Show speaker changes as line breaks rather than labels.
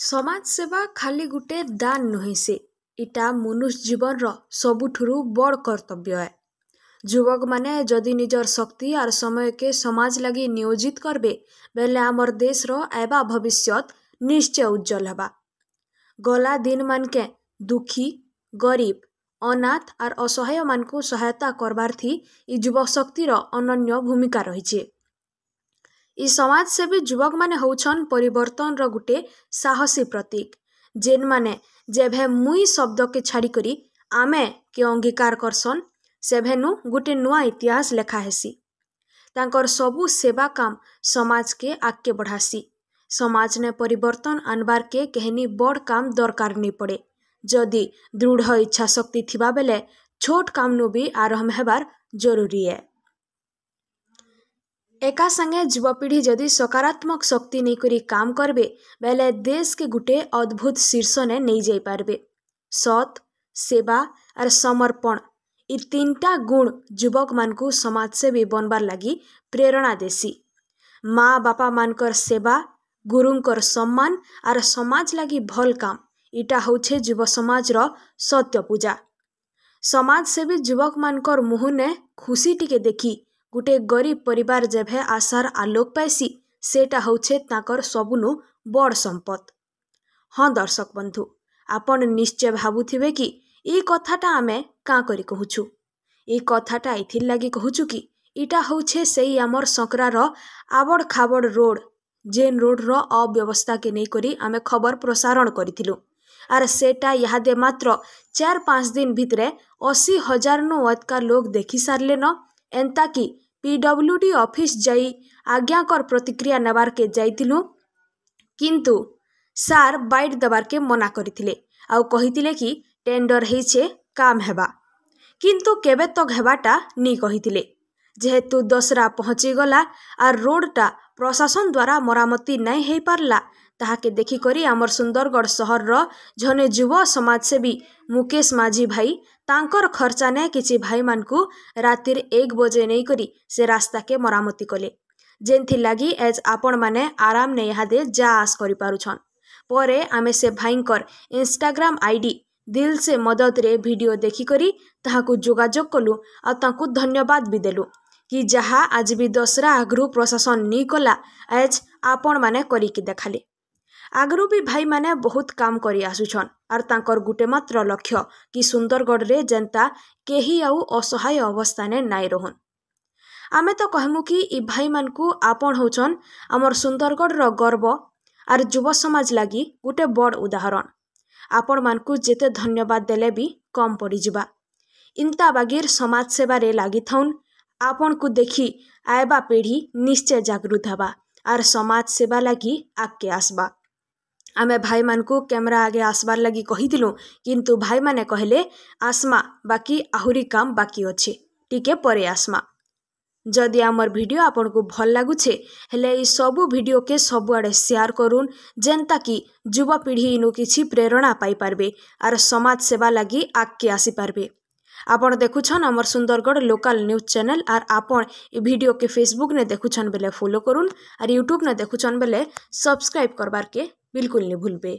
समाज सेवा खाली गुटे दान नुहे से इटा मनुष्य जीवन रो सबुठुरु बड़ कर्तव्य है। युवक माने जदि निजर शक्ति और समय के समाज लगी नियोजित करबे बेले आमर देश रो आबा भविष्यत निश्चय उज्जवल हबा। गला दिन मान के दुखी गरीब अनाथ और असहाय मान को सहायता करबार थी इ युवक शक्ति रो अनन्य भूमिका रही। इ समाज सेवी युवक माने होछन परिवर्तन रो गुटे साहसी प्रतीक जेन माने जेभे मुई शब्द के छाड़ी करी आमे के अंगीकार करसन सेभेनु गुटे नुआ इतिहास लेखा हेसी। तांकर सबु सेवा काम समाज के आगे बढ़ासी। समाज ने परिवर्तन आनबार के कहनी बड़ काम दरकार नहीं पड़े। जदि दृढ़ इच्छा शक्ति थिबा बेले छोट काम नु भी आरंभ हेबार जरूरी है। एका संगे युवपीढ़ी जदि सकारात्मक शक्ति नहीं करी काम करबे बेले देश के गुटे अद्भुत शीर्ष ने नहीं जाई पारबे। सत सेवा और समर्पण इ तीनटा गुण युवक मान को समाज सेवी बनबार लगी प्रेरणा देसी। माँ बापा मानकर सेवा गुरुंकर सम्मान और समाज लगी भल काम इटा होछे युव समाज रो सत्य पूजा। समाज सेवी युवक मानकर मुँह ने खुशी टिके देखी गुटे गरीब परिवार जेभे आशार आलोक पाइसी सेटा होछे ताकर सबुनु बड़ संपत। हाँ दर्शक बंधु आपण निश्चय भाबुथिबे कि ई कथाटा आमे का करी कहूछु। ई कथाटा इथिर लागी कहूछु कि इटा होछे सेई आमर संकरार आबड़ खाबड़ रोड जेन रोड रो अव्यवस्था के नहीं करी आमे खबर प्रसारण करिथिलु आर सेटा यादे मात्र 4-5 दिन भितरे 80,000 नु अधिका लोग देखि सारले न। एंता कि पीडब्ल्यूडी ऑफिस जाई आज्ञाकर प्रतिक्रिया नेबार के जाइथिलु किंतु सार बाइट देबार के मना करिथिले आउ कहिथिले कि टेंडर हेछे काम हेबा किंतु केबे तक हेबाटा नी कहिथिले। जेहेतु दसरा पहुंची गला आर रोडटा प्रशासन द्वारा मरामती नहीं हेई पारला ताहाके देखि करी आमर सुंदरगढ़ शहर रो जने युवा समाजसेवी मुकेश माझी भाई तांकर खर्चा ने किछि भाई मान को रातिर 1 बजे नहीं करी से रास्ता के मरामती कले जेनथि लागी एज आपण माने आराम ने यादे जा आस करि पारुछन। परे आमे से भाईंकर इंस्टाग्राम आईडी दिल से मदद रे वीडियो देखि करी ताहाकु जोगाजोग कलु आ तांकु धन्यवाद भी देलु कि जहा आज भी दसरा आगरू प्रशासन नी कला एज आपण माने करी कि देखाले। आगरू भी भाई माने बहुत काम करी आसुछन और तांकर गुटे मात्र लक्ष्य कि सुंदरगढ़ रे जनता केही आउ असहाय अवस्था ने नाई रहन। आमे तो कहमु कि इ भाई मान को आपण होचन आमर सुंदरगढ़ रो गर्व और युव समाज लागी गुटे बड़ उदाहरण। आपण मान को जेते धन्यवाद देले भी कम पड़ी जिबा। इंता बागीर समाज सेवा रे लागी थाउन आपण को देखी आएबा पीढ़ी निश्चय जागृत हबा और समाज सेवा लागी आगे आसबा। आमे भाई मान को कैमरा आगे आसबार लगी कहिथिलु किंतु भाई माने कहले आसमा बाकी आहुरी काम बाकी अच्छे टिके परे आसमा। जदि आमर वीडियो आपन को भल लागुछे हेले ई सबु वीडियो के सबुआडे शेयर करून जेनता कि युवा पीढ़ी इनु किछि प्रेरणा पाई पारबे और समाज सेवा लगी आगे आसी पारबे। आपण देखुछन आमर सुंदरगढ़ लोकल न्यूज चैनल और आपण ई वीडियो के फेसबुक ने देखुछन बेले फॉलो करून और यूट्यूब ने देखुछन बेले सब्सक्राइब करबार के बिल्कुल नहीं भूलबे।